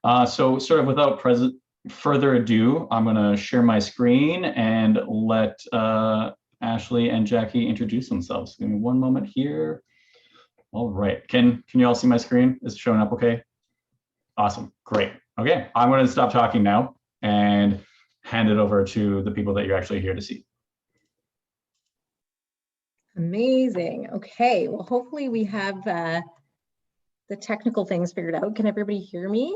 So sort of without further ado, I'm going to share my screen and let Ashley and Jackie introduce themselves. Give me one moment here. All right. Can you all see my screen? Is it showing up okay? Awesome. Great. Okay. I'm going to stop talking now and hand it over to the people that you're actually here to see. Amazing. Okay. Well, hopefully we have the technical things figured out. Can everybody hear me?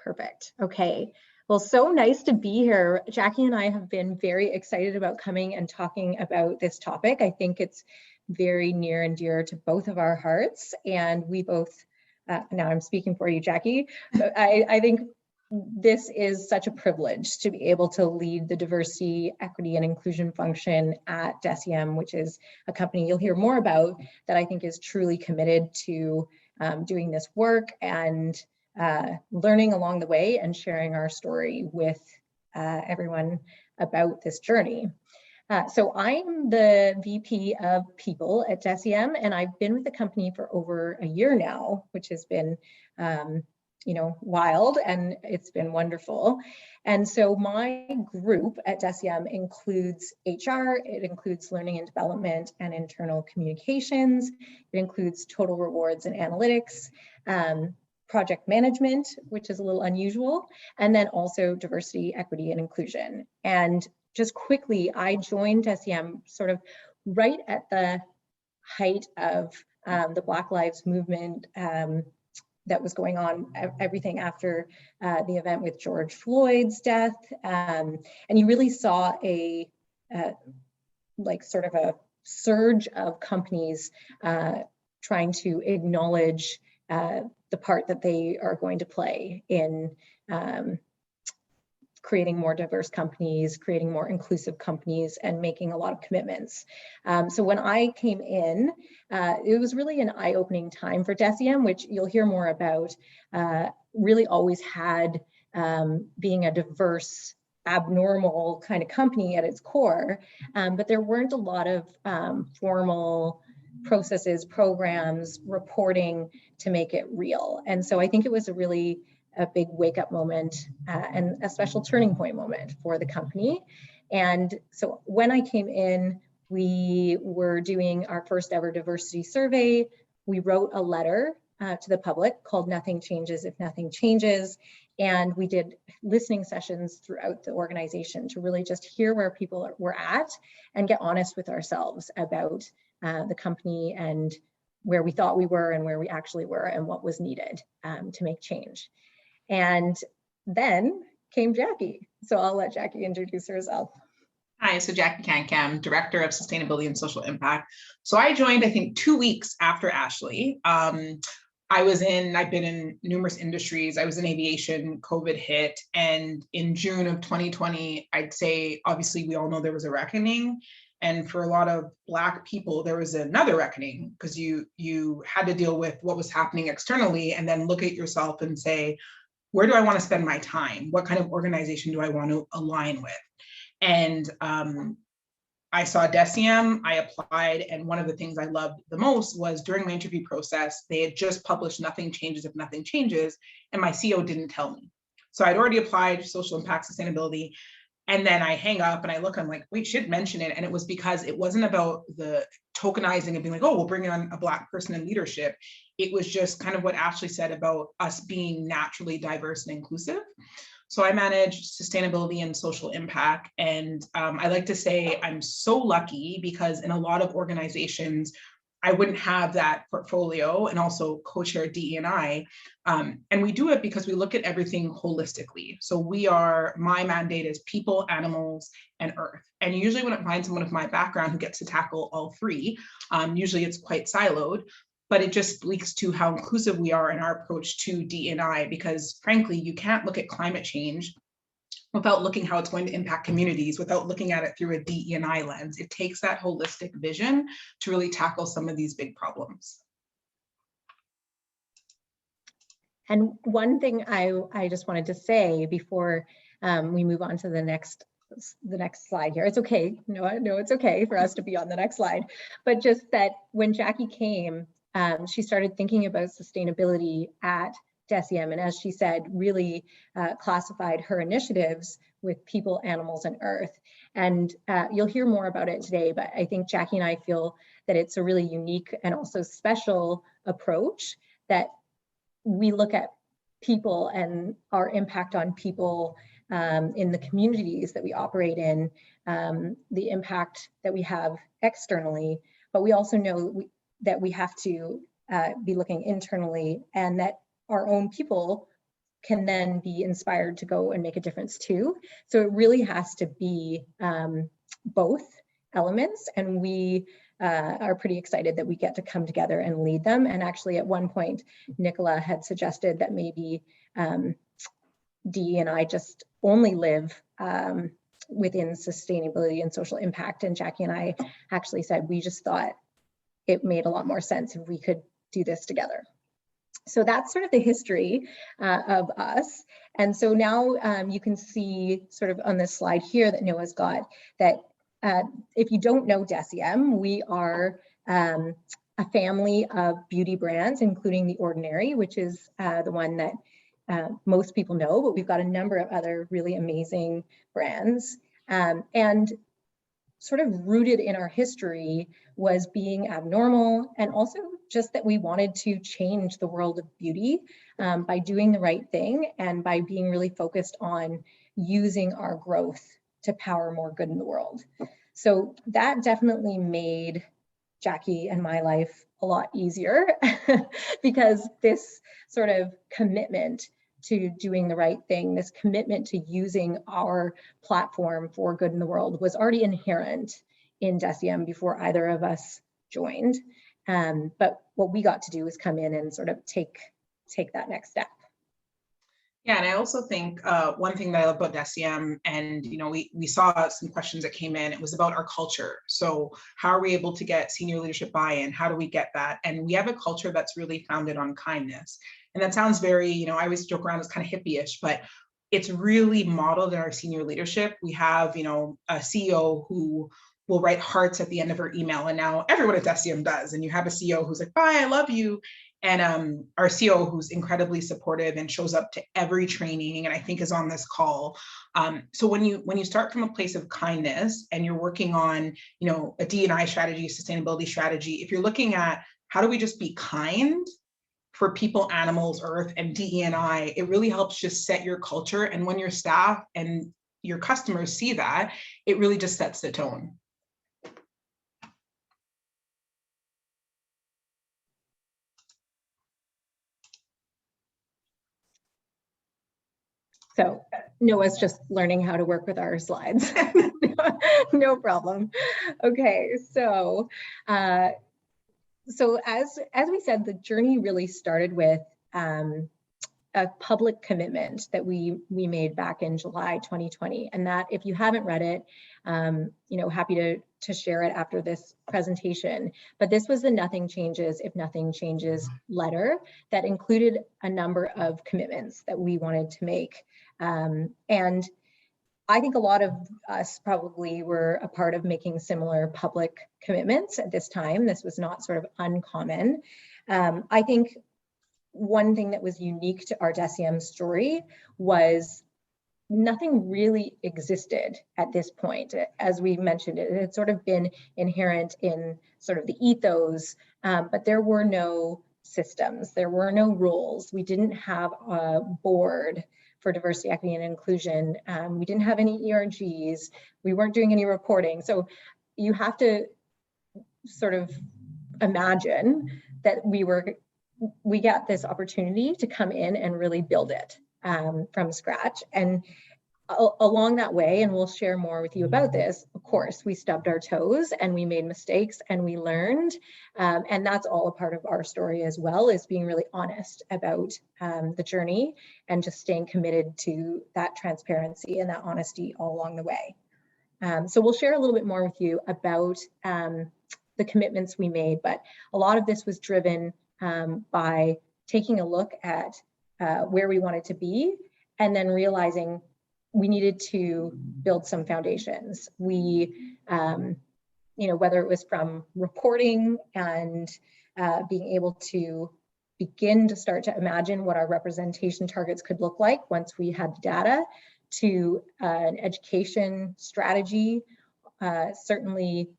Perfect. Okay. Well, so nice to be here. Jackie and I have been very excited about coming and talking about this topic. I think it's very near and dear to both of our hearts, and we both, now I'm speaking for you, Jackie, but I think this is such a privilege to be able to lead the diversity, equity, and inclusion function at DECIEM, which is a company you'll hear more about that I think is truly committed to doing this work and learning along the way and sharing our story with everyone about this journey. So I'm the VP of People at DECIEM, and I've been with the company for over a year now, which has been wild, and it's been wonderful. And so my group at DECIEM includes HR, it includes learning and development and internal communications, it includes total rewards and analytics, project management, which is a little unusual, and then also diversity, equity, and inclusion. And just quickly, I joined DECIEM sort of right at the height of the Black Lives Movement that was going on, everything after the event with George Floyd's death. And you really saw a sort of a surge of companies trying to acknowledge the part that they are going to play in creating more diverse companies, creating more inclusive companies, and making a lot of commitments. So when I came in, it was really an eye-opening time for DECIEM, which you'll hear more about, really always had being a diverse, abnormal kind of company at its core, but there weren't a lot of formal processes, programs, reporting to make it real. And so I think it was a big wake-up moment and a special turning point moment for the company. And so when I came in, we were doing our first ever diversity survey. We wrote a letter to the public called Nothing Changes If Nothing Changes. And we did listening sessions throughout the organization to really just hear where people were at and get honest with ourselves about the company and where we thought we were and where we actually were and what was needed to make change. And then came Jackie. So I'll let Jackie introduce herself. Hi, so Jackie Kankam, Director of Sustainability and Social Impact. So I joined, I think, 2 weeks after Ashley. I've been in numerous industries. I was in aviation, COVID hit, and in June of 2020, I'd say, obviously, we all know there was a reckoning. And for a lot of Black people, there was another reckoning because you had to deal with what was happening externally and then look at yourself and say, where do I want to spend my time? What kind of organization do I want to align with? And I saw DECIEM, I applied, and one of the things I loved the most was during my interview process, they had just published Nothing Changes If Nothing Changes, and my CEO didn't tell me. So I'd already applied social impact sustainability, and then I hang up and I look, I'm like, we should mention it. And it was because it wasn't about the tokenizing and being like, oh, we'll bring on a Black person in leadership. It was just kind of what Ashley said about us being naturally diverse and inclusive. So I manage sustainability and social impact. And I like to say I'm so lucky because in a lot of organizations, I wouldn't have that portfolio and also co-chair DE&I. And we do it because we look at everything holistically. So my mandate is people, animals, and earth. And usually when I find someone of my background who gets to tackle all three, usually it's quite siloed, but it just speaks to how inclusive we are in our approach to DE&I, because frankly, you can't look at climate change without looking how it's going to impact communities, without looking at it through a DE&I lens. It takes that holistic vision to really tackle some of these big problems. And one thing I just wanted to say before we move on to the next slide here. It's okay. No, it's okay for us to be on the next slide. But just that when Jackie came, she started thinking about sustainability at DECIEM, and as she said, really classified her initiatives with people, animals, and earth. And you'll hear more about it today, but I think Jackie and I feel that it's a really unique and also special approach, that we look at people and our impact on people in the communities that we operate in, the impact that we have externally, but we also know that we have to be looking internally, and that our own people can then be inspired to go and make a difference too. So it really has to be both elements, and we are pretty excited that we get to come together and lead them. And actually at one point, Nicola had suggested that maybe DE&I just only live within sustainability and social impact. And Jackie and I actually said, we just thought it made a lot more sense if we could do this together. So that's sort of the history of us. And so now you can see sort of on this slide here that Noah's got that if you don't know DECIEM, we are a family of beauty brands, including The Ordinary, which is the one that most people know, but we've got a number of other really amazing brands. And sort of rooted in our history was being abnormal, and also just that we wanted to change the world of beauty by doing the right thing and by being really focused on using our growth to power more good in the world. So that definitely made Jackie and my life a lot easier because this sort of commitment to doing the right thing, this commitment to using our platform for good in the world was already inherent in DECIEM before either of us joined. But what we got to do was come in and sort of take that next step. Yeah, and I also think one thing that I love about DECIEM, and we saw some questions that came in, it was about our culture. So how are we able to get senior leadership buy-in? How do we get that? And we have a culture that's really founded on kindness. And that sounds very, I always joke around, it's kind of hippie-ish, but it's really modeled in our senior leadership. We have, a CEO who will write hearts at the end of her email, and now everyone at DECIEM does. And you have a CEO who's like, bye, I love you. And our CEO who's incredibly supportive and shows up to every training, and I think is on this call. So when you start from a place of kindness and you're working on, a DE&I strategy, sustainability strategy, if you're looking at how do we just be kind for people, animals, earth, and DE&I, it really helps just set your culture. And when your staff and your customers see that, it really just sets the tone. So Noah's just learning how to work with our slides. No problem. Okay, so as we said, the journey really started with a public commitment that we made back in July 2020, and that if you haven't read it, happy to share it after this presentation. But this was the Nothing Changes If Nothing Changes letter that included a number of commitments that we wanted to make. And I think a lot of us probably were a part of making similar public commitments at this time. This was not sort of uncommon. I think one thing that was unique to our DECIEM story was nothing really existed at this point. As we mentioned, it had sort of been inherent in sort of the ethos, but there were no systems, there were no rules. We didn't have a board for diversity, equity, and inclusion. We didn't have any ERGs. We weren't doing any reporting. So you have to sort of imagine that we got this opportunity to come in and really build it from scratch. And along that way, and we'll share more with you about this, of course, we stubbed our toes and we made mistakes and we learned. And that's all a part of our story as well, is being really honest about the journey and just staying committed to that transparency and that honesty all along the way. So we'll share a little bit more with you about the commitments we made, but a lot of this was driven by taking a look at where we wanted to be and then realizing we needed to build some foundations. We, whether it was from reporting and being able to begin to start to imagine what our representation targets could look like once we had the data, to an education strategy, certainly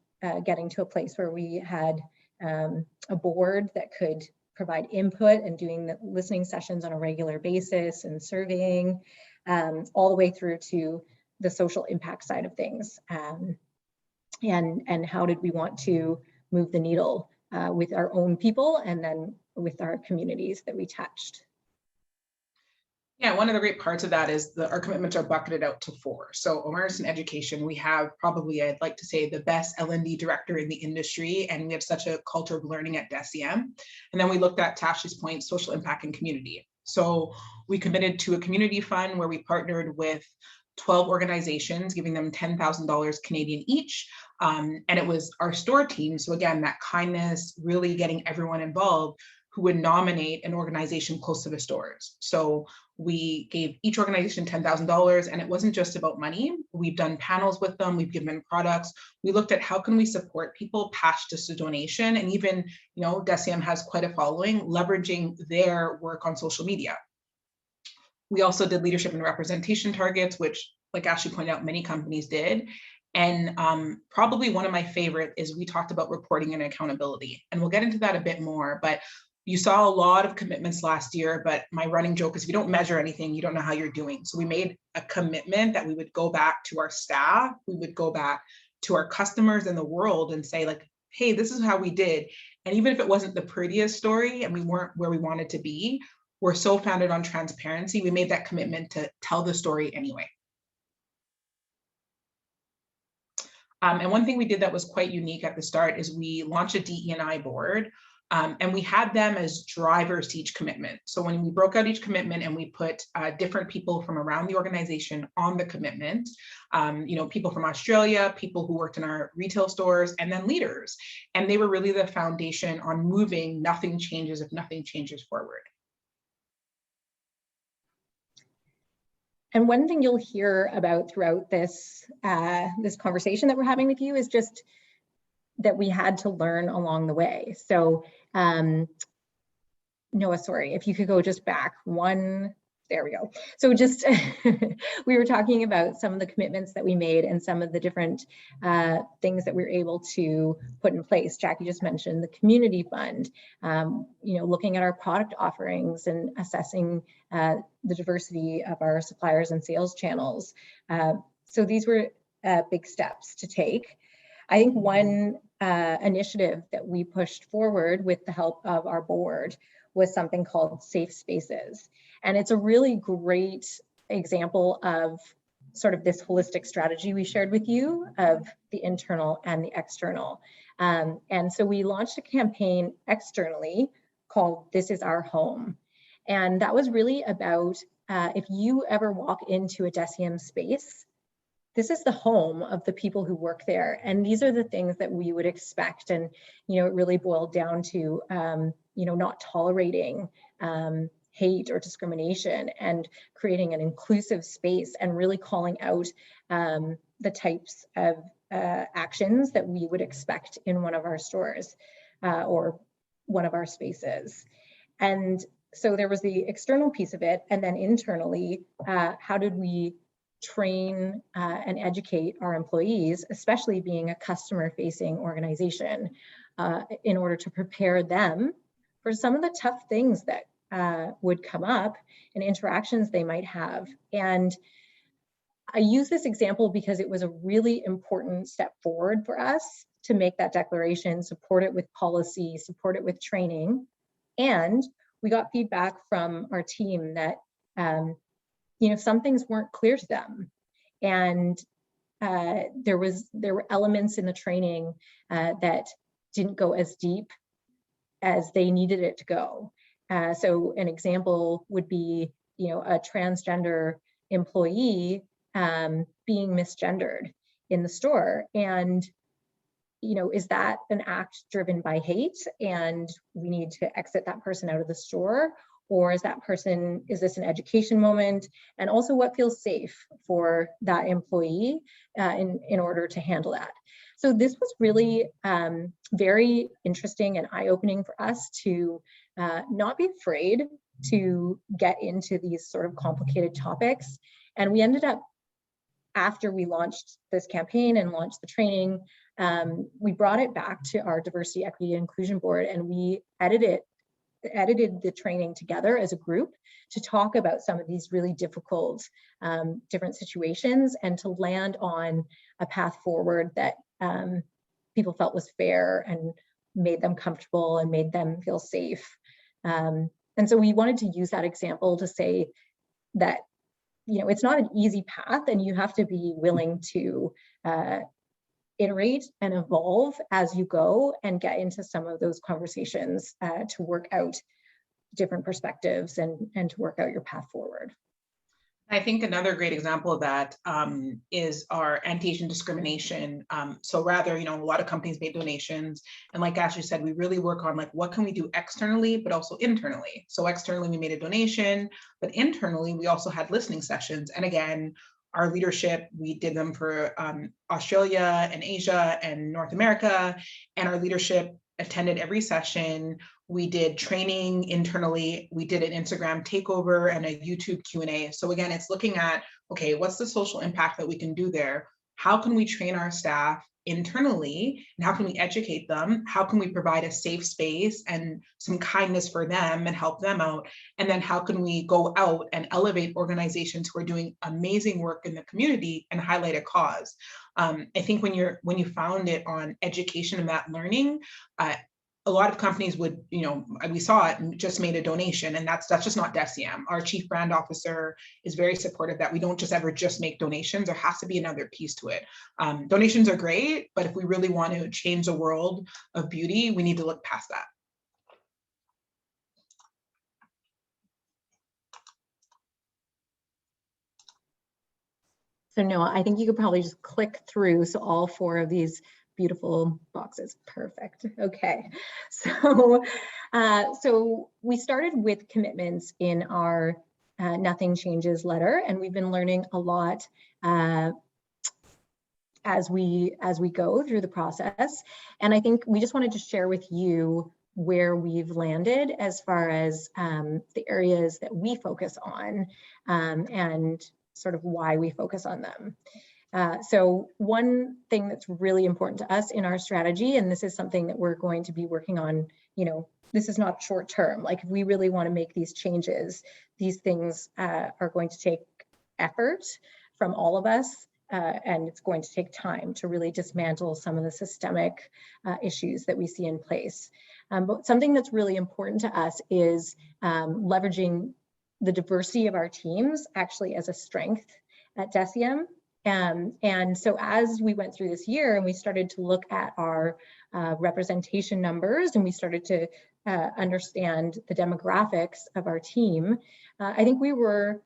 getting to a place where we had a board that could provide input and doing the listening sessions on a regular basis and surveying, all the way through to the social impact side of things. And how did we want to move the needle with our own people and then with our communities that we touched. Yeah, one of the great parts of that is that our commitments are bucketed out to 4. So awareness and education, we have probably, I'd like to say, the best L&D director in the industry, and we have such a culture of learning at DECIEM. And then we looked at, to Ashley's point, social impact and community. So we committed to a community fund where we partnered with 12 organizations, giving them $10,000 Canadian each. And it was our store team. So again, that kindness, really getting everyone involved, who would nominate an organization close to the stores. So we gave each organization $10,000, and it wasn't just about money. We've done panels with them, we've given products. We looked at how can we support people past just a donation, and even, you know, DECIEM has quite a following, leveraging their work on social media. We also did leadership and representation targets, which, like Ashley pointed out, many companies did. And probably one of my favorite is we talked about reporting and accountability. And we'll get into that a bit more, but you saw a lot of commitments last year, but my running joke is if you don't measure anything, you don't know how you're doing. So we made a commitment that we would go back to our staff, we would go back to our customers in the world and say, like, hey, this is how we did. And even if it wasn't the prettiest story and we weren't where we wanted to be, we're so founded on transparency, we made that commitment to tell the story anyway. And one thing we did that was quite unique at the start is we launched a DE&I board, and we had them as drivers to each commitment. So when we broke out each commitment and we put different people from around the organization on the commitment, you know, people from Australia, people who worked in our retail stores, and then leaders. And they were really the foundation on moving nothing changes if nothing changes forward. And one thing you'll hear about throughout this, this conversation that we're having with you is just that we had to learn along the way. So Noah, sorry, if you could go just back one, there we go. So just, we were talking about some of the commitments that we made and some of the different things that we were able to put in place. Jackie just mentioned the community fund, you know, looking at our product offerings and assessing the diversity of our suppliers and sales channels. So these were big steps to take. I think one initiative that we pushed forward with the help of our board was something called Safe Spaces. And it's a really great example of sort of this holistic strategy we shared with you of the internal and the external. And so we launched a campaign externally called This Is Our Home. And that was really about if you ever walk into a DECIEM space, this is the home of the people who work there. And these are the things that we would expect. And, you know, it really boiled down to, you know, not tolerating hate or discrimination and creating an inclusive space and really calling out the types of actions that we would expect in one of our stores or one of our spaces. And so there was the external piece of it. And then internally, how did we train and educate our employees, especially being a customer-facing organization, in order to prepare them for some of the tough things that would come up and interactions they might have. And I use this example because it was a really important step forward for us to make that declaration, support it with policy, support it with training. And we got feedback from our team that you know, some things weren't clear to them. And there were elements in the training that didn't go as deep as they needed it to go. So an example would be, you know, a transgender employee being misgendered in the store. And, you know, is that an act driven by hate and we need to exit that person out of the store? Or is this an education moment? And also what feels safe for that employee in order to handle that? So this was really very interesting and eye-opening for us to not be afraid to get into these sort of complicated topics. And we ended up, after we launched this campaign and launched the training, we brought it back to our diversity, equity, and inclusion board, and we edited the training together as a group to talk about some of these really difficult different situations and to land on a path forward that people felt was fair and made them comfortable and made them feel safe. And so we wanted to use that example to say that, you know, it's not an easy path, and you have to be willing to iterate and evolve as you go and get into some of those conversations to work out different perspectives and to work out your path forward. I think another great example of that is our anti-Asian discrimination. So rather, you know, a lot of companies made donations, and like Ashley said, we really work on like, what can we do externally, but also internally. So externally, we made a donation, but internally, we also had listening sessions. And again, our leadership, we did them for Australia and Asia and North America, and our leadership attended every session. We did training internally. We did an Instagram takeover and a YouTube Q&A. So again, it's looking at, okay, what's the social impact that we can do there? How can we train our staff internally? And how can we educate them? How can we provide a safe space and some kindness for them and help them out? And then how can we go out and elevate organizations who are doing amazing work in the community and highlight a cause? I think when you found it on education and that learning, a lot of companies would, you know, we saw it and just made a donation, and that's just not DECIEM. Our chief brand officer is very supportive that we don't just ever just make donations. There has to be another piece to it. Donations are great, but if we really want to change the world of beauty, we need to look past that. So Noah, I think you could probably just click through. So all 4 of these beautiful boxes. Perfect. Okay. So, so we started with commitments in our Nothing Changes letter, and we've been learning a lot as we go through the process. And I think we just wanted to share with you where we've landed as far as the areas that we focus on and sort of why we focus on them. So one thing that's really important to us in our strategy, and this is something that we're going to be working on, you know, this is not short term. Like, if we really want to make these changes, these things are going to take effort from all of us, and it's going to take time to really dismantle some of the systemic issues that we see in place. But something that's really important to us is leveraging the diversity of our teams actually as a strength at DECIEM. And so as we went through this year and we started to look at our representation numbers and we started to understand the demographics of our team, I think we were,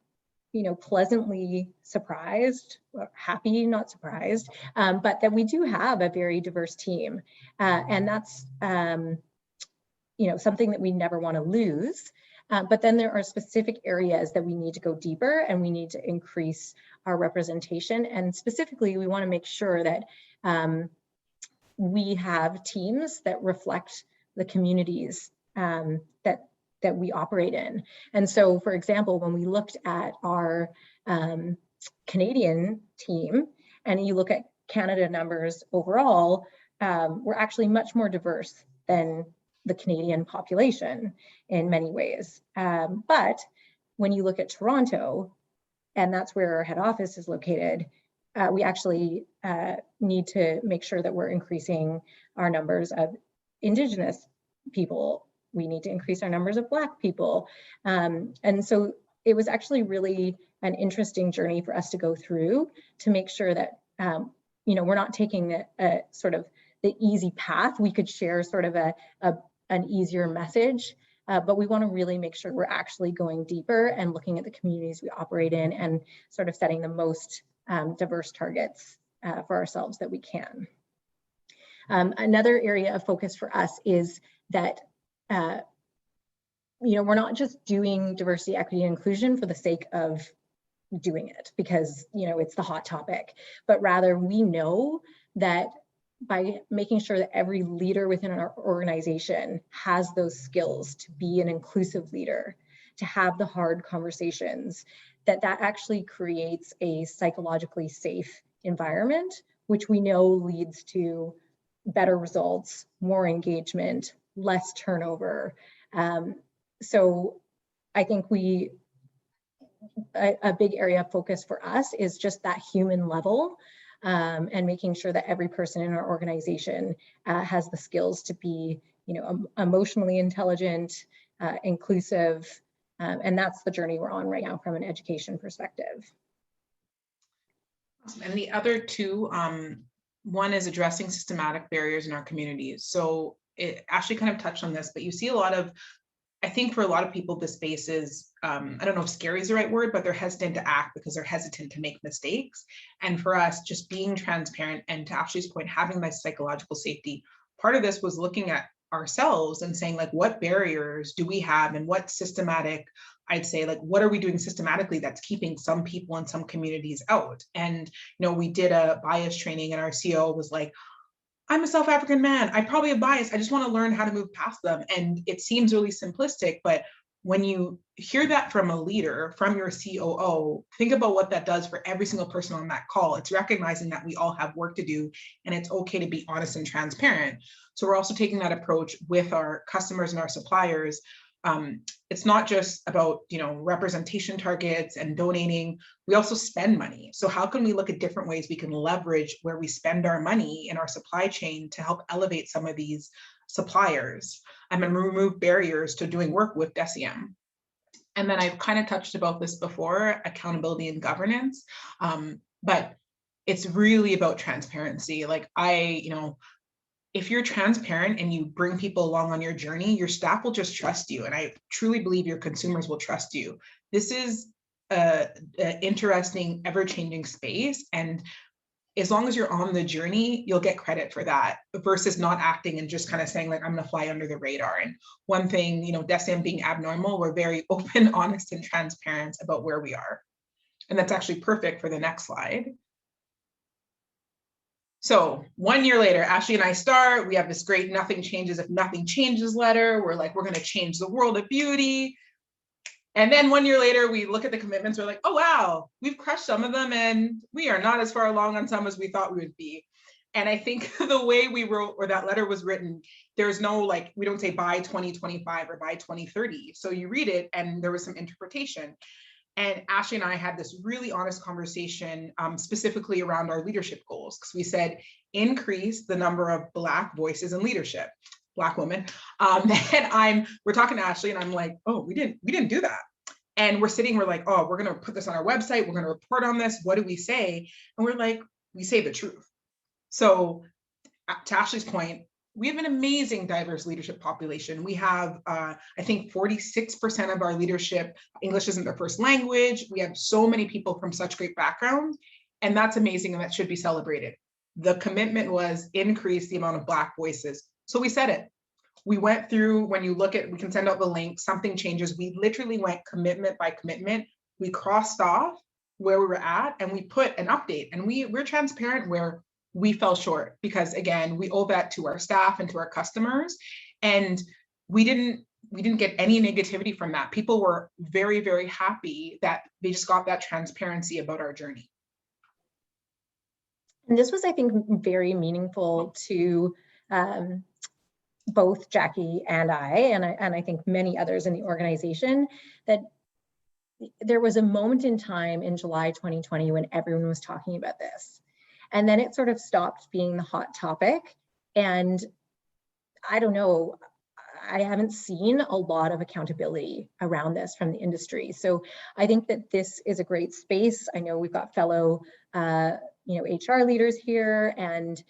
you know, pleasantly surprised, happy, not surprised, but that we do have a very diverse team. And that's, you know, something that we never want to lose. But then there are specific areas that we need to go deeper and we need to increase our representation. And specifically, we want to make sure that we have teams that reflect the communities that we operate in. And so, for example, when we looked at our Canadian team and you look at Canada numbers overall, we're actually much more diverse than the Canadian population in many ways. But when you look at Toronto, and that's where our head office is located, we actually need to make sure that we're increasing our numbers of Indigenous people. We need to increase our numbers of Black people. And so it was actually really an interesting journey for us to go through to make sure that, you know, we're not taking sort of the easy path. We could share sort of an easier message, but we want to really make sure we're actually going deeper and looking at the communities we operate in and sort of setting the most diverse targets for ourselves that we can. Another area of focus for us is that, you know, we're not just doing diversity, equity, and inclusion for the sake of doing it because, you know, it's the hot topic, but rather we know that by making sure that every leader within our organization has those skills to be an inclusive leader, to have the hard conversations, that actually creates a psychologically safe environment, which we know leads to better results, more engagement, less turnover. So I think a big area of focus for us is just that human level, and making sure that every person in our organization has the skills to be, emotionally intelligent, inclusive, and that's the journey we're on right now from an education perspective. Awesome. And the other two, one is addressing systematic barriers in our communities. So Ashley kind of touched on this, but you see a lot of, I think for a lot of people, the space is, I don't know if scary is the right word, but they're hesitant to act because they're hesitant to make mistakes. And for us, just being transparent, and to Ashley's point, having that psychological safety, part of this was looking at ourselves and saying, like, what barriers do we have, and what systematic, I'd say, like, what are we doing systematically that's keeping some people in some communities out? And, we did a bias training, and our CEO was like, I'm a South African man, I probably have bias, I just want to learn how to move past them. And it seems really simplistic, but when you hear that from a leader, from your COO, think about what that does for every single person on that call. It's recognizing that we all have work to do, and it's okay to be honest and transparent. So we're also taking that approach with our customers and our suppliers. It's not just about, representation targets and donating. We also spend money. So how can we look at different ways we can leverage where we spend our money in our supply chain to help elevate some of these suppliers and then remove barriers to doing work with DECIEM? And then I've kind of touched about this before, accountability and governance, but it's really about transparency. Like if you're transparent and you bring people along on your journey, your staff will just trust you. And I truly believe your consumers will trust you. This is an interesting, ever-changing space. And as long as you're on the journey, you'll get credit for that versus not acting and just kind of saying, like, I'm going to fly under the radar. And one thing, DECIEM being abnormal, we're very open, honest, and transparent about where we are. And that's actually perfect for the next slide. So 1 year later, Ashley and I start, we have this great nothing changes if nothing changes letter. We're like, we're going to change the world of beauty. And then 1 year later, we look at the commitments. We're like, oh, wow, we've crushed some of them, and we are not as far along on some as we thought we would be. And I think the way we wrote, or that letter was written, there's no, like, we don't say by 2025 or by 2030. So you read it and there was some interpretation. And Ashley and I had this really honest conversation, specifically around our leadership goals, because we said increase the number of Black voices in leadership, Black women. And we're talking to Ashley, and I'm like, oh, we didn't do that. And we're like, oh, we're gonna put this on our website, we're gonna report on this. What do we say? And we're like, we say the truth. So to Ashley's point, we have an amazing diverse leadership population. We have, I think 46% of our leadership, English isn't their first language. We have so many people from such great backgrounds, and that's amazing, and that should be celebrated. The commitment was increase the amount of Black voices. So we said it. We went through, when you look at, we can send out the link, something changes. We literally went commitment by commitment. We crossed off where we were at, and we put an update, and we're transparent where we fell short, because again, we owe that to our staff and to our customers. And we didn't get any negativity from that. People were very, very happy that they just got that transparency about our journey. And this was, I think, very meaningful to both Jackie and I think many others in the organization, that there was a moment in time in July 2020 when everyone was talking about this. And then it sort of stopped being the hot topic. And I don't know, I haven't seen a lot of accountability around this from the industry. So I think that this is a great space. I know we've got fellow, HR leaders here, and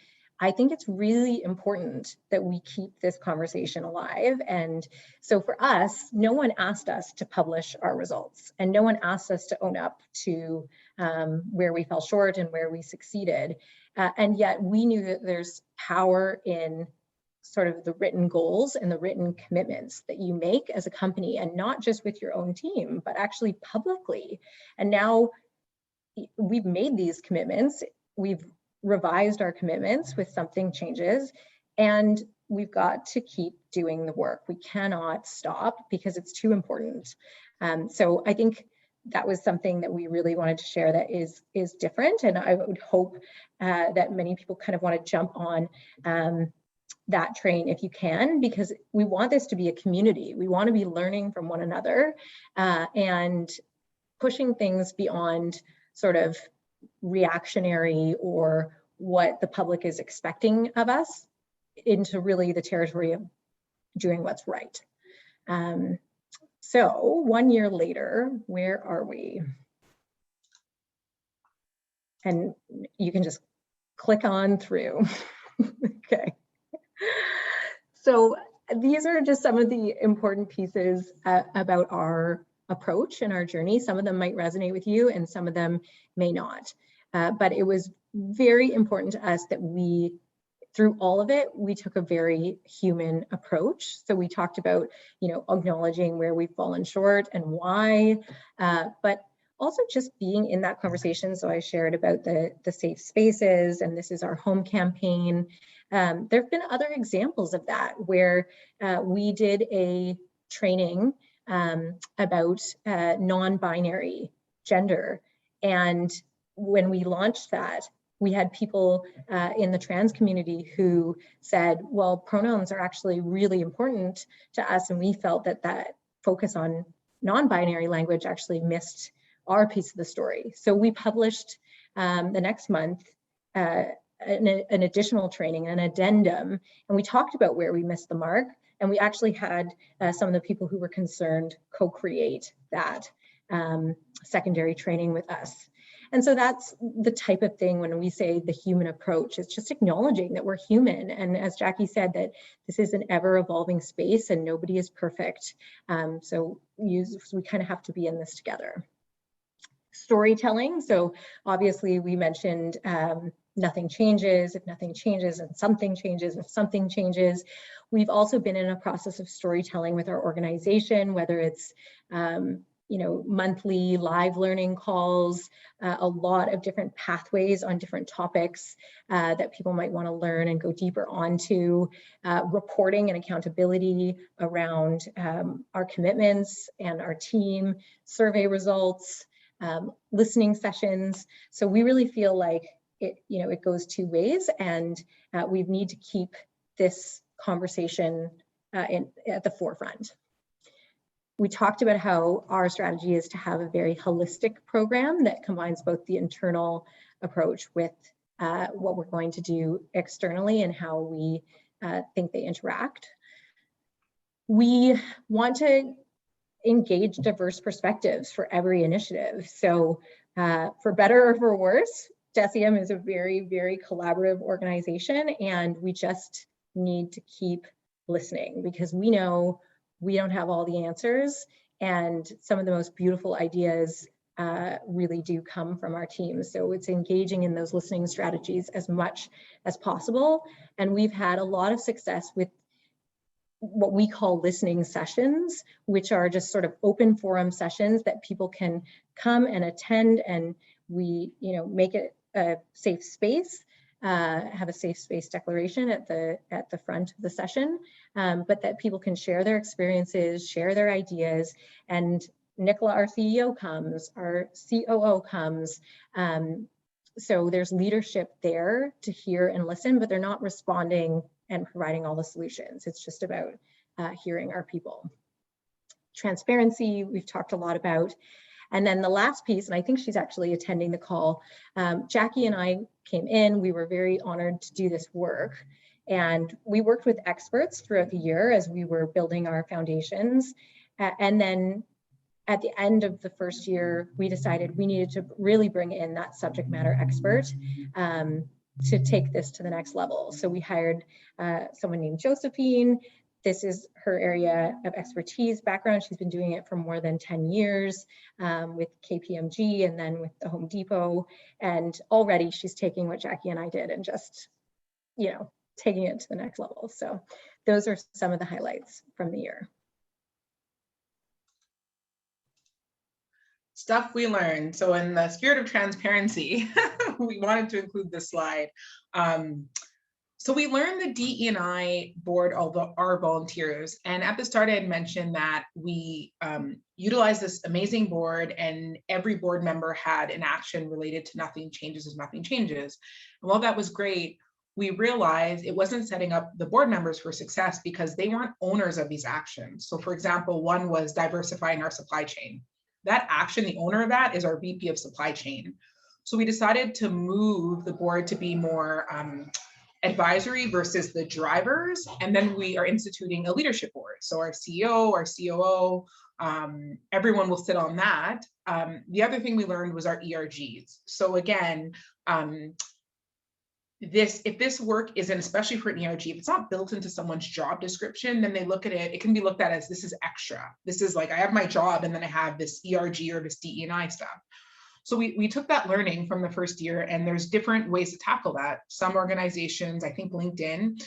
I think it's really important that we keep this conversation alive. And so for us, no one asked us to publish our results, and no one asked us to own up to where we fell short and where we succeeded. And yet we knew that there's power in sort of the written goals and the written commitments that you make as a company, and not just with your own team, but actually publicly. And now we've made these commitments. We've revised our commitments with something changes, and we've got to keep doing the work. We cannot stop because it's too important. So I think that was something that we really wanted to share that is different. And I would hope that many people kind of want to jump on that train if you can, because we want this to be a community. We want to be learning from one another and pushing things beyond sort of reactionary or what the public is expecting of us into really the territory of doing what's right. So 1 year later, where are we? And you can just click on through. Okay. So these are just some of the important pieces about our approach and our journey. Some of them might resonate with you and some of them may not. But it was very important to us that through all of it, we took a very human approach. So we talked about, acknowledging where we've fallen short and why, but also just being in that conversation. So I shared about the safe spaces, and this is our home campaign. There have been other examples of that where we did a training about non-binary gender. And when we launched that, we had people in the trans community who said, well, pronouns are actually really important to us. And we felt that focus on non-binary language actually missed our piece of the story. So we published the next month an additional training, an addendum, and we talked about where we missed the mark. And we actually had some of the people who were concerned co-create that secondary training with us. And so that's the type of thing when we say the human approach, it's just acknowledging that we're human. And as Jackie said, that this is an ever evolving space and nobody is perfect. So we kind of have to be in this together. Storytelling. So obviously we mentioned nothing changes if nothing changes, and something changes if something changes. We've also been in a process of storytelling with our organization, whether it's monthly live learning calls, a lot of different pathways on different topics that people might want to learn and go deeper onto, reporting and accountability around our commitments and our team, survey results, listening sessions. So we really feel like it goes two ways, and we need to keep this conversation at the forefront. We talked about how our strategy is to have a very holistic program that combines both the internal approach with what we're going to do externally and how we think they interact. We want to engage diverse perspectives for every initiative. So for better or for worse, DECIEM is a very, very collaborative organization, and we just need to keep listening because we know we don't have all the answers, and some of the most beautiful ideas really do come from our team. So it's engaging in those listening strategies as much as possible. And we've had a lot of success with what we call listening sessions, which are just sort of open forum sessions that people can come and attend, and we make it a safe space. Have a safe space declaration at the front of the session, but that people can share their experiences, share their ideas. And Nicola, our CEO, comes, our COO comes. So there's leadership there to hear and listen, but they're not responding and providing all the solutions. It's just about hearing our people. Transparency, we've talked a lot about. And then the last piece, and I think she's actually attending the call, Jackie and I came in, we were very honored to do this work. And we worked with experts throughout the year as we were building our foundations. And then at the end of the first year, we decided we needed to really bring in that subject matter expert to take this to the next level. So we hired someone named Josephine. This is her area of expertise background. She's been doing it for more than 10 years with KPMG and then with the Home Depot. And already she's taking what Jackie and I did and just, taking it to the next level. So those are some of the highlights from the year. stuff we learned. So in the spirit of transparency, we wanted to include this slide. So we learned the DE&I board, although our volunteers, and at the start I had mentioned that we utilized this amazing board, and every board member had an action related to nothing changes as nothing changes. And while that was great, we realized it wasn't setting up the board members for success because they weren't owners of these actions. So for example, one was diversifying our supply chain. That action, the owner of that is our VP of supply chain. So we decided to move the board to be more advisory versus the drivers. And then we are instituting a leadership board. So our CEO, our COO, everyone will sit on that. The other thing we learned was our ERGs. So again, if this work isn't, especially for an ERG, if it's not built into someone's job description, then they look at it, it can be looked at as this is extra. This is like, I have my job and then I have this ERG or this DE&I stuff. So we took that learning from the first year, and there's different ways to tackle that. Some organizations, I think LinkedIn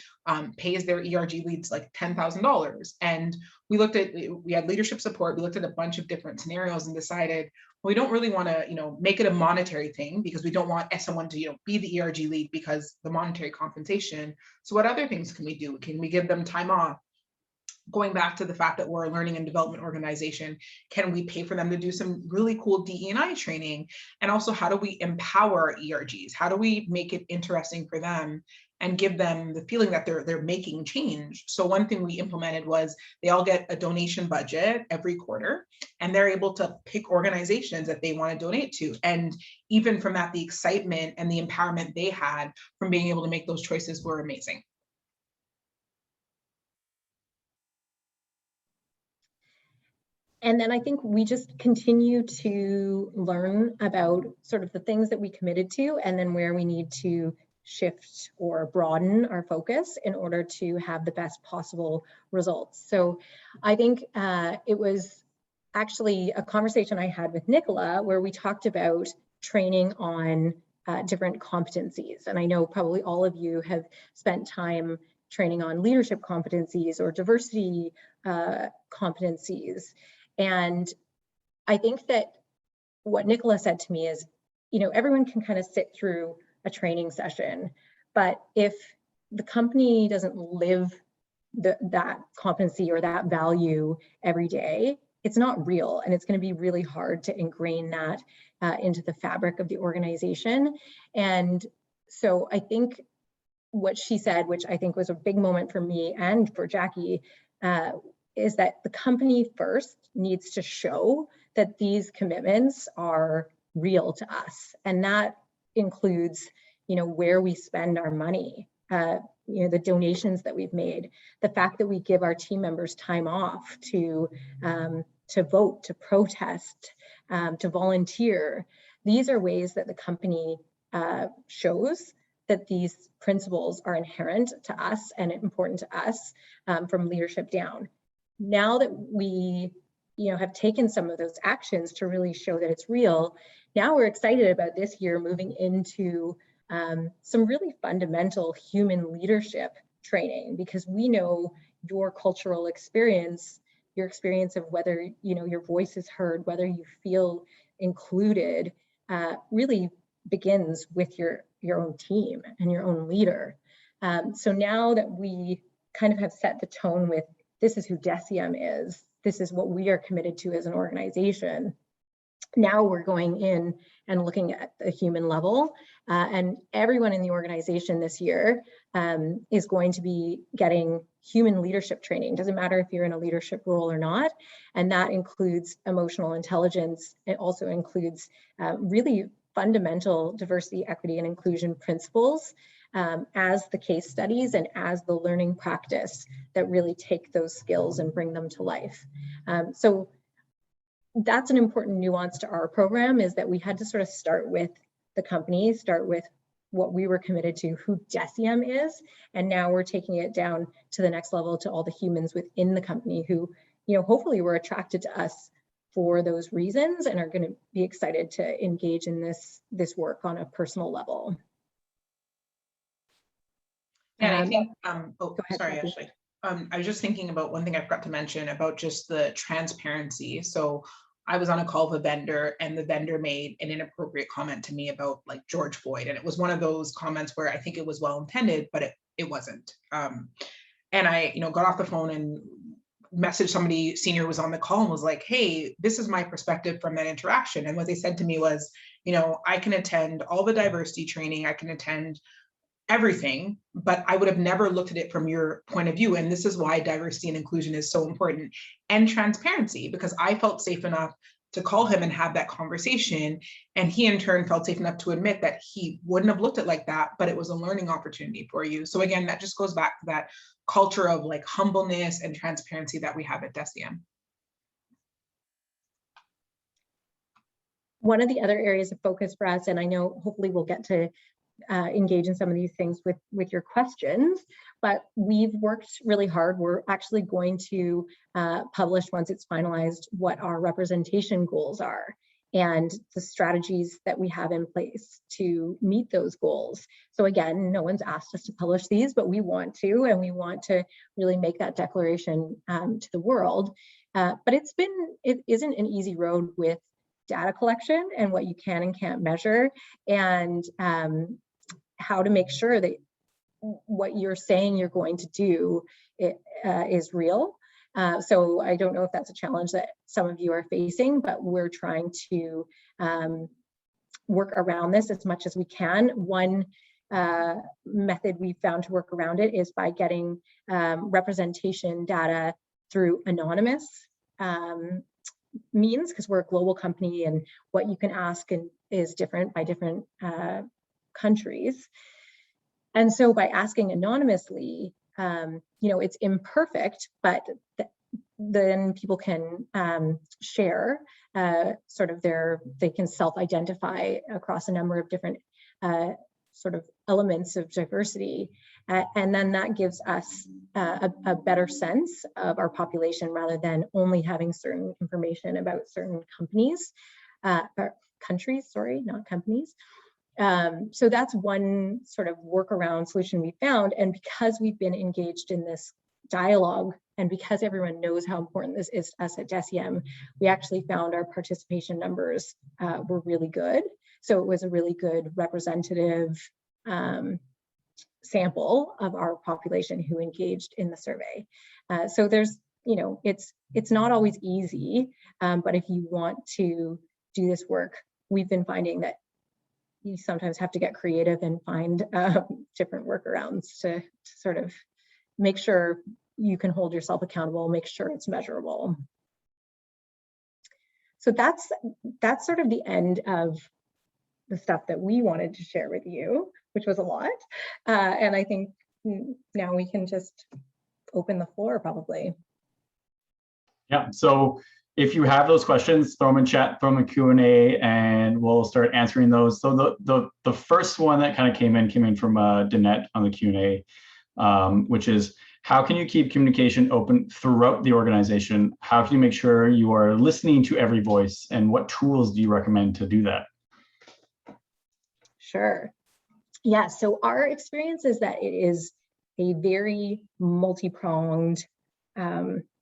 pays their ERG leads like $10,000. And we had leadership support. We looked at a bunch of different scenarios and decided, well, we don't really want to, make it a monetary thing, because we don't want someone to, be the ERG lead because the monetary compensation. So what other things can we do? Can we give them time off? Going back to the fact that we're a learning and development organization, can we pay for them to do some really cool DE&I training? And also, how do we empower ERGs? How do we make it interesting for them and give them the feeling that they're making change? So one thing we implemented was they all get a donation budget every quarter, and they're able to pick organizations that they want to donate to. And even from that, the excitement and the empowerment they had from being able to make those choices were amazing. And then I think we just continue to learn about sort of the things that we committed to, and then where we need to shift or broaden our focus in order to have the best possible results. So I think it was actually a conversation I had with Nicola where we talked about training on different competencies. And I know probably all of you have spent time training on leadership competencies or diversity competencies. And I think that what Nicola said to me is, everyone can kind of sit through a training session, but if the company doesn't live that competency or that value every day, it's not real, and it's going to be really hard to ingrain that into the fabric of the organization. And so I think what she said, which I think was a big moment for me and for Jackie, is that the company first needs to show that these commitments are real to us. And that includes, where we spend our money, the donations that we've made, the fact that we give our team members time off to vote, to protest, to volunteer. These are ways that the company shows that these principles are inherent to us and important to us from leadership down. Now that we have taken some of those actions to really show that it's real, now we're excited about this year moving into some really fundamental human leadership training, because we know your cultural experience, your experience of whether your voice is heard, whether you feel included, really begins with your own team and your own leader. So now that we kind of have set the tone with, this is who DECIEM is, this is what we are committed to as an organization, now we're going in and looking at the human level, and everyone in the organization this year is going to be getting human leadership training. Doesn't matter if you're in a leadership role or not, and that includes emotional intelligence. It also includes really fundamental diversity, equity, and inclusion principles as the case studies and as the learning practice that really take those skills and bring them to life. So that's an important nuance to our program, is that we had to sort of start with the company, start with what we were committed to, who DECIEM is, and now we're taking it down to the next level to all the humans within the company who, hopefully were attracted to us for those reasons and are going to be excited to engage in this work on a personal level. And I think, sorry, Jackie. Ashley. I was just thinking about one thing I forgot to mention about just the transparency. So I was on a call with a vendor, and the vendor made an inappropriate comment to me about like George Floyd. And it was one of those comments where I think it was well intended, but it wasn't. And I, got off the phone and messaged somebody senior who was on the call and was like, hey, this is my perspective from that interaction. And what they said to me was, I can attend all the diversity training, I can attend everything, but I would have never looked at it from your point of view. And this is why diversity and inclusion is so important, and transparency, because I felt safe enough to call him and have that conversation. And he in turn felt safe enough to admit that he wouldn't have looked at it like that, but it was a learning opportunity for you. So again, that just goes back to that culture of like humbleness and transparency that we have at DECIEM. One of the other areas of focus for us, and I know hopefully we'll get to engage in some of these things with your questions, but we've worked really hard. We're actually going to publish, once it's finalized, what our representation goals are and the strategies that we have in place to meet those goals. So again, no one's asked us to publish these, but we want to, and we want to really make that declaration to the world. But it isn't an easy road with data collection and what you can and can't measure, and how to make sure that what you're saying you're going to do is real. So I don't know if that's a challenge that some of you are facing, but we're trying to work around this as much as we can. One method we found to work around it is by getting representation data through anonymous means, because we're a global company and what you can ask is different by different countries. And so by asking anonymously, it's imperfect, but then people can share they can self-identify across a number of different sort of elements of diversity. And then that gives us a better sense of our population rather than only having certain information about certain companies, or countries, sorry, not companies. So that's one sort of workaround solution we found. And because we've been engaged in this dialogue, and because everyone knows how important this is to us at DECIEM, we actually found our participation numbers were really good. So it was a really good representative sample of our population who engaged in the survey. So there's, it's not always easy, but if you want to do this work, we've been finding that you sometimes have to get creative and find different workarounds to sort of make sure you can hold yourself accountable, make sure it's measurable. So that's sort of the end of the stuff that we wanted to share with you, which was a lot. And I think now we can just open the floor probably. Yeah, so if you have those questions, throw them in chat, throw them in Q&A, and we'll start answering those. So the first one that kind of came in from Danette on the Q&A, which is, how can you keep communication open throughout the organization? How can you make sure you are listening to every voice, and what tools do you recommend to do that? Sure. Yeah, so our experience is that it is a very multi-pronged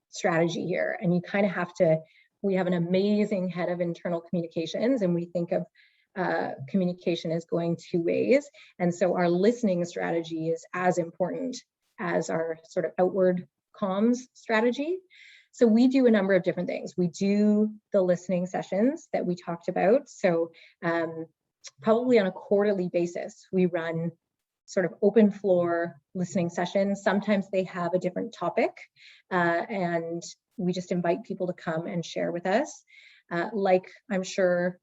strategy here. And you kind of have to, we have an amazing head of internal communications, and we think of communication as going two ways. And so our listening strategy is as important as our sort of outward comms strategy. So we do a number of different things. We do the listening sessions that we talked about. So probably on a quarterly basis, we run sort of open floor listening sessions. Sometimes they have a different topic, and we just invite people to come and share with us. Like I'm sure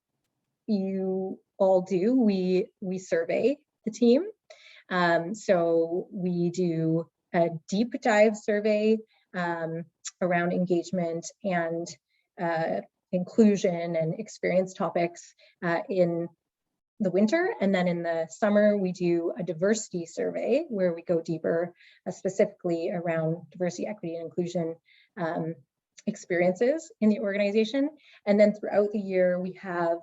you all do, we survey the team. So we do a deep dive survey around engagement and inclusion and experience topics in the winter, and then in the summer we do a diversity survey where we go deeper, specifically around diversity, equity, and inclusion experiences in the organization. And then throughout the year we have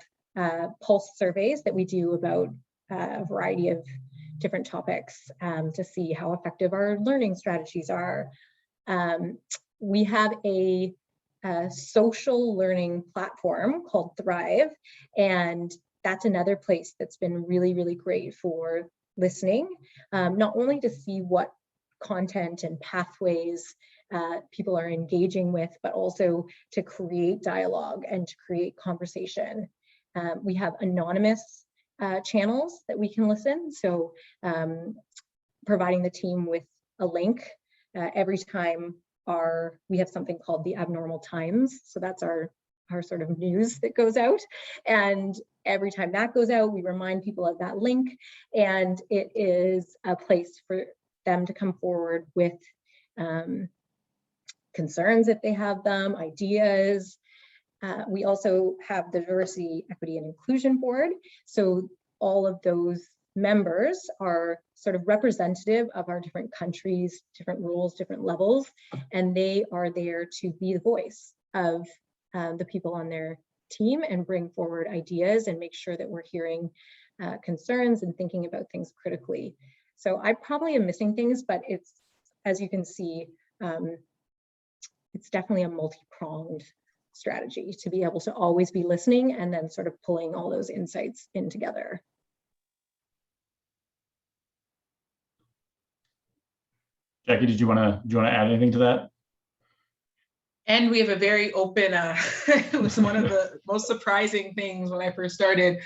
pulse surveys that we do about a variety of different topics to see how effective our learning strategies are. We have a a social learning platform called Thrive. And that's another place that's been really, really great for listening, not only to see what content and pathways people are engaging with, but also to create dialogue and to create conversation. We have anonymous channels that we can listen. So providing the team with a link every time we have something called the Abnormal Times. So that's our sort of news that goes out. And every time that goes out, we remind people of that link. And it is a place for them to come forward with concerns if they have them, ideas. We also have the Diversity, Equity, and Inclusion Board. So all of those members are sort of representative of our different countries, different rules, different levels, and they are there to be the voice of the people on their team and bring forward ideas and make sure that we're hearing concerns and thinking about things critically. So I probably am missing things, but it's, as you can see, it's definitely a multi-pronged strategy to be able to always be listening and then sort of pulling all those insights in together. Jackie, did you want to add anything to that? And we have a very open, it was one of the most surprising things when I first started.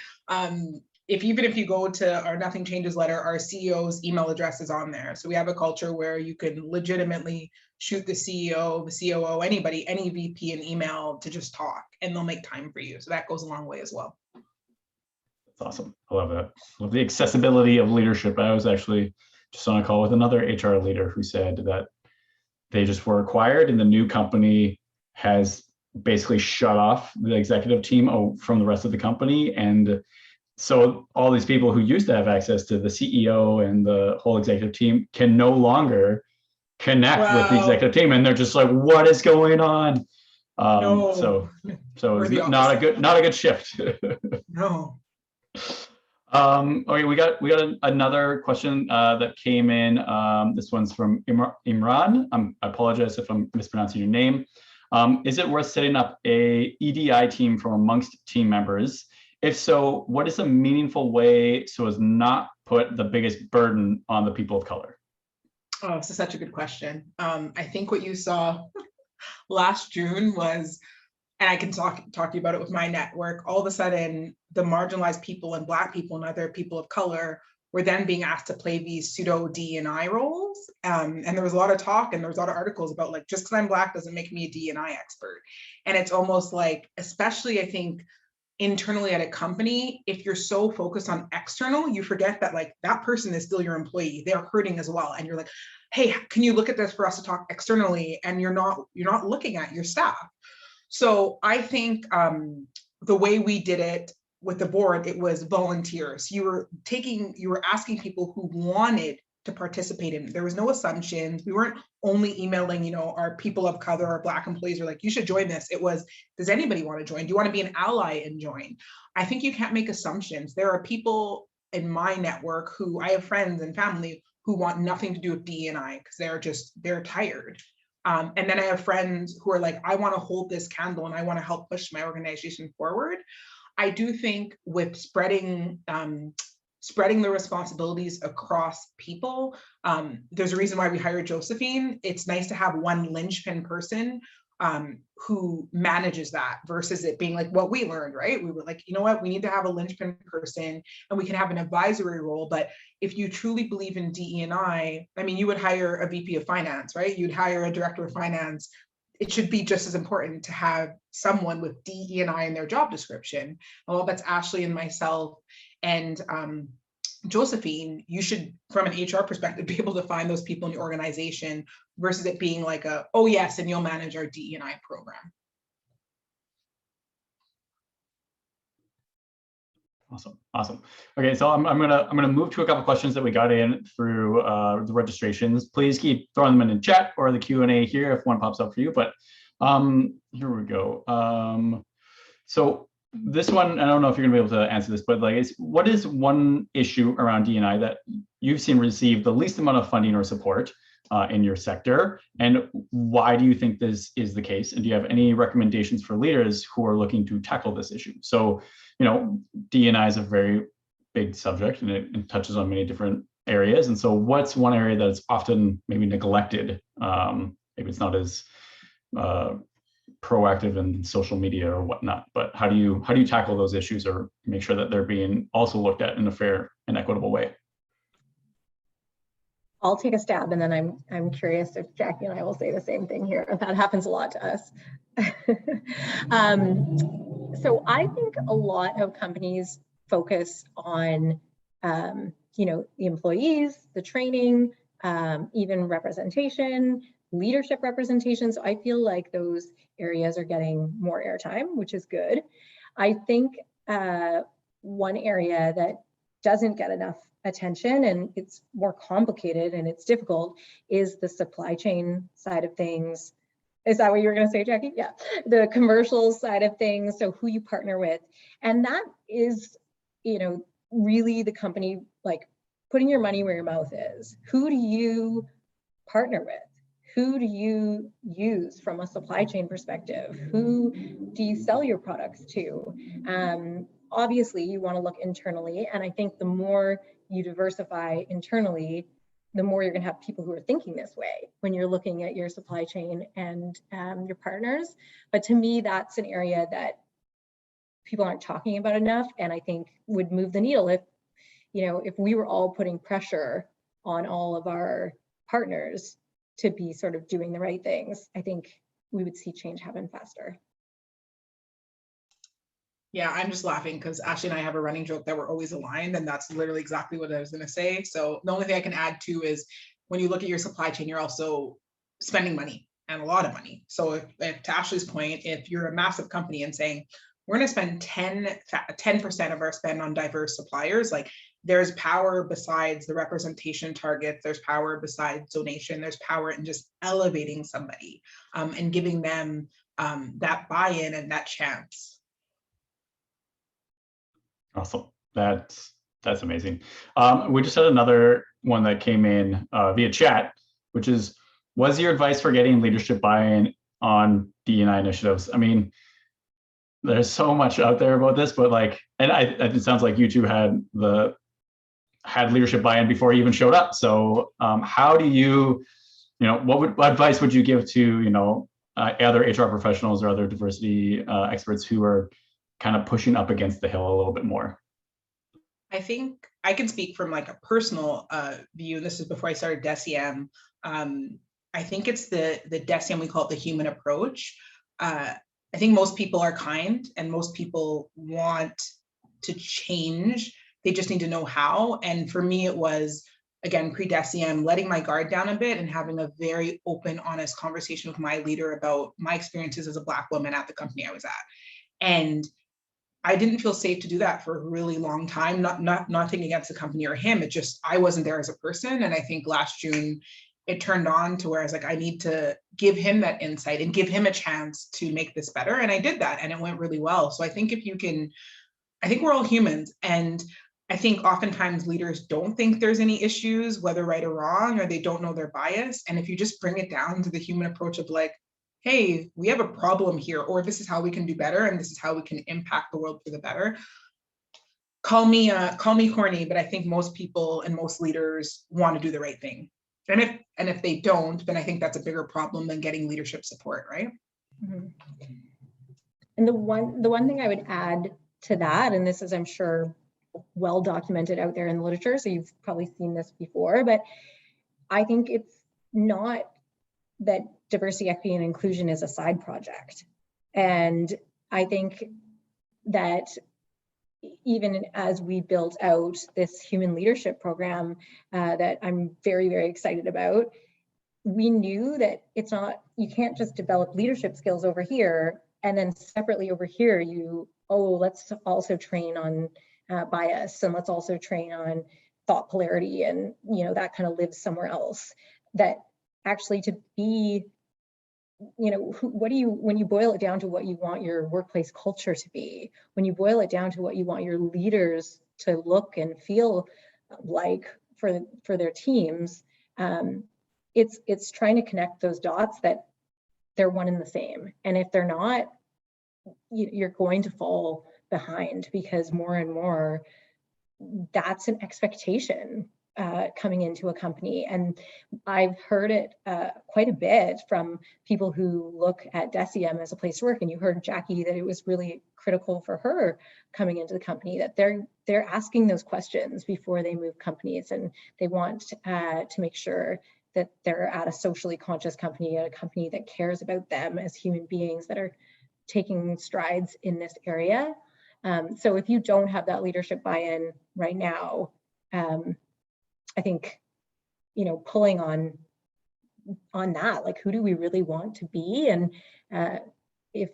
Even if you go to our Nothing Changes letter, our CEO's email address is on there. So we have a culture where you can legitimately shoot the CEO, the COO, anybody, any VP an email to just talk, and they'll make time for you. So that goes a long way as well. That's awesome. I love that. I love the accessibility of leadership. I was actually just on a call with another HR leader who said that they just were acquired and the new company has basically shut off the executive team from the rest of the company. And so all these people who used to have access to the CEO and the whole executive team can no longer connect with the executive team. And they're just like, what is going on? No. So it's not a good shift. No. Okay, we got another question that came in. This one's from Imran. I apologize if I'm mispronouncing your name. Is it worth setting up a EDI team from amongst team members? If so, what is a meaningful way so as not put the biggest burden on the people of color? Oh, this is such a good question. I think what you saw last June was, and I can talk to you about it with my network, all of a sudden the marginalized people and Black people and other people of color were then being asked to play these pseudo DE&I roles. And there was a lot of talk and there was a lot of articles about like, just because I'm Black doesn't make me a DE&I expert. And it's almost like, especially I think internally at a company, if you're so focused on external, you forget that like that person is still your employee. They're hurting as well. And you're like, hey, can you look at this for us to talk externally? And you're not looking at your staff. So I think the way we did it with the board, it was volunteers. You were asking people who wanted to participate in it. There was no assumptions. We weren't only emailing, our people of color, our Black employees are like, you should join this. It was, does anybody want to join? Do you want to be an ally and join? I think you can't make assumptions. There are people in my network who I have friends and family who want nothing to do with DE&I because they're tired. And then I have friends who are like, I want to hold this candle and I want to help push my organization forward. I do think with spreading the responsibilities across people, there's a reason why we hired Josephine. It's nice to have one linchpin person who manages that versus it being like what we learned, right? We were like, you know what, we need to have a linchpin person and we can have an advisory role. But if you truly believe in DE&I, you would hire a VP of finance, right? You'd hire a director of finance. It should be just as important to have someone with DE&I in their job description. Well, that's Ashley and myself and Josephine. You should, from an HR perspective, be able to find those people in the organization versus it being like oh yes, and you'll manage our DE&I program. Awesome. Okay, so I'm gonna move to a couple questions that we got in through the registrations. Please keep throwing them in the chat or the Q&A here if one pops up for you. But here we go. So this one, I don't know if you're gonna be able to answer this, but what is one issue around DE&I that you've seen receive the least amount of funding or support? in your sector? And why do you think this is the case? And do you have any recommendations for leaders who are looking to tackle this issue? So, DE&I is a very big subject, and it touches on many different areas. And so what's one area that's often maybe neglected? Maybe it's not as proactive in social media or whatnot, but how do you tackle those issues or make sure that they're being also looked at in a fair and equitable way? I'll take a stab, and then I'm curious if Jackie and I will say the same thing here. That happens a lot to us. So I think a lot of companies focus on the employees, the training, even representation, leadership representation. So I feel like those areas are getting more airtime, which is good. I think one area that doesn't get enough attention, and it's more complicated and it's difficult, is the supply chain side of things. Is that what you were going to say, Jackie? Yeah, the commercial side of things. So who you partner with, and that is, really the company, like putting your money where your mouth is. Who do you partner with? Who do you use from a supply chain perspective? Who do you sell your products to? Obviously, you want to look internally, and I think the more you diversify internally, the more you're going to have people who are thinking this way when you're looking at your supply chain and your partners. But to me, that's an area that people aren't talking about enough, and I think would move the needle if we were all putting pressure on all of our partners to be sort of doing the right things. I think we would see change happen faster. Yeah, I'm just laughing because Ashley and I have a running joke that we're always aligned, and that's literally exactly what I was going to say. So the only thing I can add to is when you look at your supply chain, you're also spending money, and a lot of money. So if to Ashley's point, if you're a massive company and saying, we're going to spend 10% of our spend on diverse suppliers, like there's power besides the representation targets, there's power besides donation, there's power in just elevating somebody and giving them that buy-in and that chance. Awesome. That's amazing. We just had another one that came in via chat, which is, what's your advice for getting leadership buy-in on DE&I initiatives? I mean, there's so much out there about this, but it sounds like you two had leadership buy-in before you even showed up. So how do you, what advice would you give to, other HR professionals or other diversity experts who are kind of pushing up against the hill a little bit more? I think I can speak from like a personal view, and this is before I started DECIEM. I think it's the DECIEM, we call it the human approach. I think most people are kind and most people want to change. They just need to know how. And for me, it was, again, pre-DECIEM, letting my guard down a bit and having a very open, honest conversation with my leader about my experiences as a Black woman at the company I was at. And I didn't feel safe to do that for a really long time, nothing against the company or him. It just, I wasn't there as a person. And I think last June, it turned on to where I was like, I need to give him that insight and give him a chance to make this better. And I did that, and it went really well. So I think if you can, I think we're all humans. And I think oftentimes leaders don't think there's any issues, whether right or wrong, or they don't know their bias. And if you just bring it down to the human approach of like, hey, we have a problem here, or this is how we can do better, and this is how we can impact the world for the better. Call me corny, but I think most people and most leaders want to do the right thing. And if they don't, then I think that's a bigger problem than getting leadership support, right? Mm-hmm. And the one thing I would add to that, and this is, I'm sure, well documented out there in the literature, so you've probably seen this before, but I think it's not that diversity, equity, and inclusion is a side project. And I think that even as we built out this human leadership program that I'm very, very excited about, we knew that it's not, you can't just develop leadership skills over here and then separately over here, let's also train on bias, and let's also train on thought polarity, and that kind of lives somewhere else. That actually to be, what do you, when you boil it down to what you want your workplace culture to be, when you boil it down to what you want your leaders to look and feel like for their teams, it's trying to connect those dots that they're one and the same. And if they're not, you're going to fall behind, because more and more that's an expectation coming into a company. And I've heard it quite a bit from people who look at DECIEM as a place to work. And you heard Jackie that it was really critical for her coming into the company, that they're asking those questions before they move companies, and they want to make sure that they're at a socially conscious company, a company that cares about them as human beings that are taking strides in this area. So if you don't have that leadership buy-in right now, I think, pulling on that, like, who do we really want to be? And if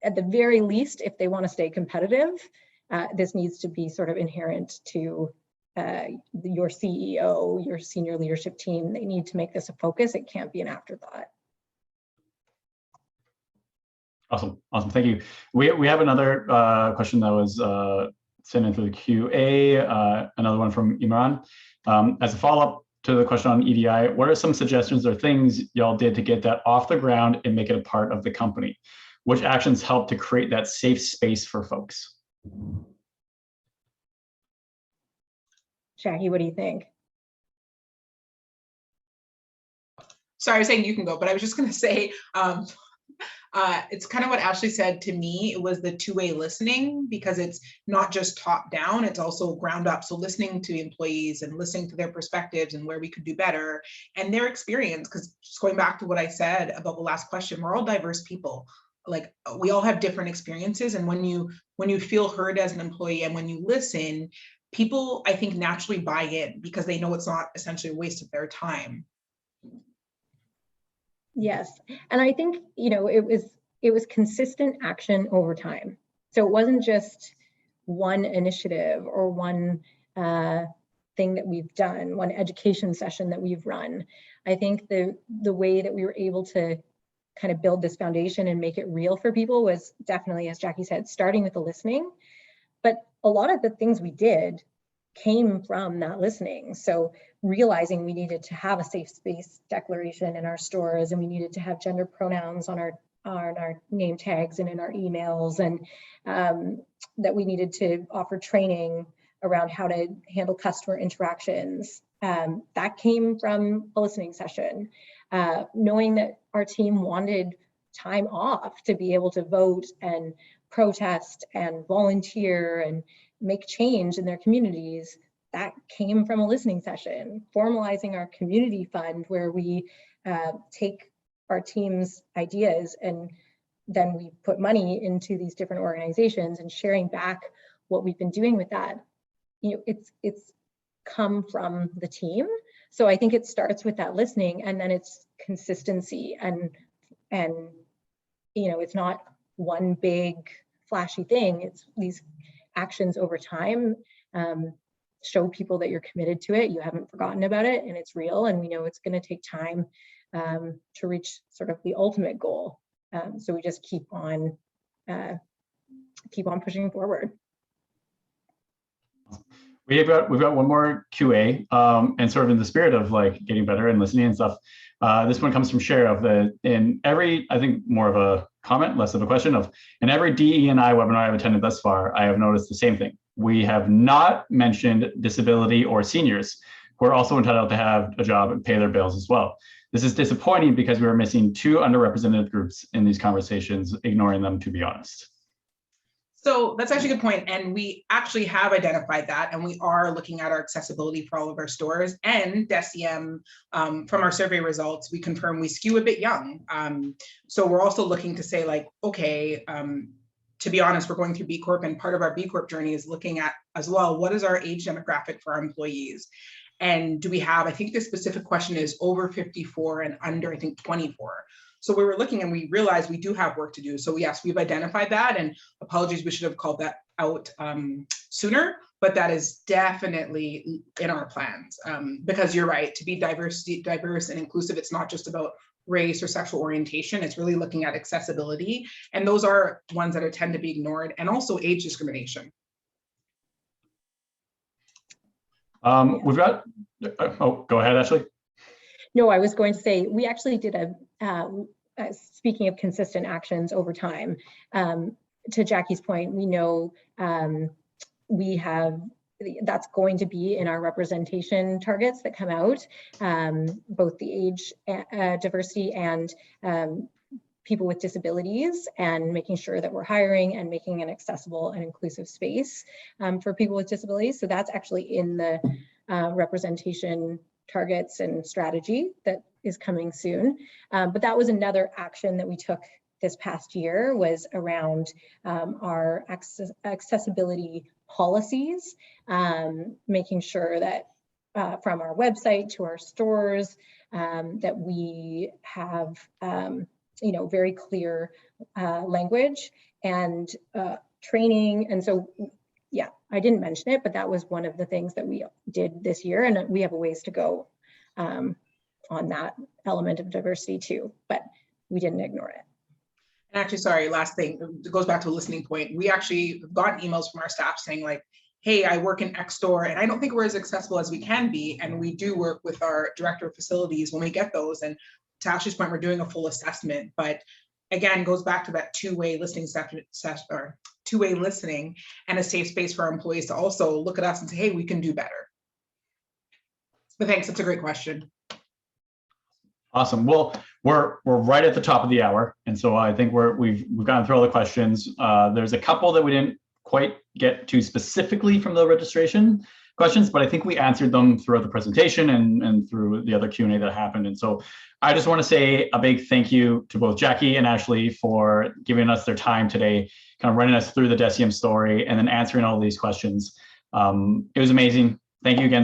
at the very least, if they want to stay competitive, this needs to be sort of inherent to your CEO, your senior leadership team. They need to make this a focus. It can't be an afterthought. Awesome. Thank you. We have another question that was sent in through the QA, another one from Imran. As a follow-up to the question on EDI, what are some suggestions or things y'all did to get that off the ground and make it a part of the company? Which actions help to create that safe space for folks? Jackie, what do you think? Sorry, I was saying you can go, but I was just going to say, it's kind of what Ashley said to me. It was the two-way listening, because it's not just top down, it's also ground up. So listening to employees and listening to their perspectives and where we could do better and their experience. Because just going back to what I said about the last question, we're all diverse people. Like, we all have different experiences. And when you feel heard as an employee and when you listen, people, I think, naturally buy in, because they know it's not essentially a waste of their time. Yes, and I think, it was consistent action over time. So it wasn't just one initiative or one thing that we've done, one education session that we've run. I think the way that we were able to kind of build this foundation and make it real for people was definitely, as Jackie said, starting with the listening. But a lot of the things we did came from that listening. So realizing we needed to have a safe space declaration in our stores, and we needed to have gender pronouns on our name tags and in our emails, and that we needed to offer training around how to handle customer interactions. That came from a listening session. Knowing that our team wanted time off to be able to vote and protest and volunteer and make change in their communities, that came from a listening session. Formalizing our community fund, where we take our team's ideas and then we put money into these different organizations, and sharing back what we've been doing with that. It's come from the team. So I think it starts with that listening, and then it's consistency, and it's not one big flashy thing. It's these actions over time. Show people that you're committed to it, you haven't forgotten about it, and it's real, and we know it's going to take time to reach sort of the ultimate goal. So we just keep on pushing forward. We've got one more QA, and sort of in the spirit of like getting better and listening and stuff. This one comes from Sheriff. In every, I think more of a comment, less of a question, in every DE&I webinar I've attended thus far, I have noticed the same thing. We have not mentioned disability or seniors, who are also entitled to have a job and pay their bills as well. This is disappointing, because we are missing two underrepresented groups in these conversations, ignoring them, to be honest. So that's actually a good point. And we actually have identified that, and we are looking at our accessibility for all of our stores. And DECIEM, from our survey results, we confirm we skew a bit young. So we're also looking to say, like, okay, to be honest, we're going through B Corp, and part of our B Corp journey is looking at as well, what is our age demographic for our employees? And do we have, I think the specific question is over 54 and under, I think, 24. So we were looking, and we realized we do have work to do. So yes, we've identified that, and apologies, we should have called that out sooner, but that is definitely in our plans, because you're right, to be diverse and inclusive, it's not just about race or sexual orientation, it's really looking at accessibility. And those are ones that tend to be ignored, and also age discrimination. We've got, oh, go ahead, Ashley. No, I was going to say, we actually did speaking of consistent actions over time, to Jackie's point, we know that's going to be in our representation targets that come out, both the age diversity and people with disabilities, and making sure that we're hiring and making an accessible and inclusive space for people with disabilities. So that's actually in the representation targets and strategy that is coming soon. But that was another action that we took this past year, was around our accessibility policies, making sure that from our website to our stores, that we have very clear language and training. And so, yeah, I didn't mention it, but that was one of the things that we did this year, and we have a ways to go on that element of diversity too, but we didn't ignore it. And actually, sorry, last thing, it goes back to a listening point. We actually got emails from our staff saying like, hey, I work in X store and I don't think we're as accessible as we can be. And we do work with our director of facilities when we get those. And to Ashley's point, we're doing a full assessment, but again, goes back to that two-way listening or two-way listening, and a safe space for our employees to also look at us and say, hey, we can do better. But thanks, that's a great question. Awesome. Well, we're right at the top of the hour, and so I think we've gone through all the questions. There's a couple that we didn't quite get to specifically from the registration questions, but I think we answered them throughout the presentation and through the other Q&A that happened. And so I just want to say a big thank you to both Jackie and Ashley for giving us their time today, kind of running us through the DECIEM story and then answering all these questions. It was amazing. Thank you again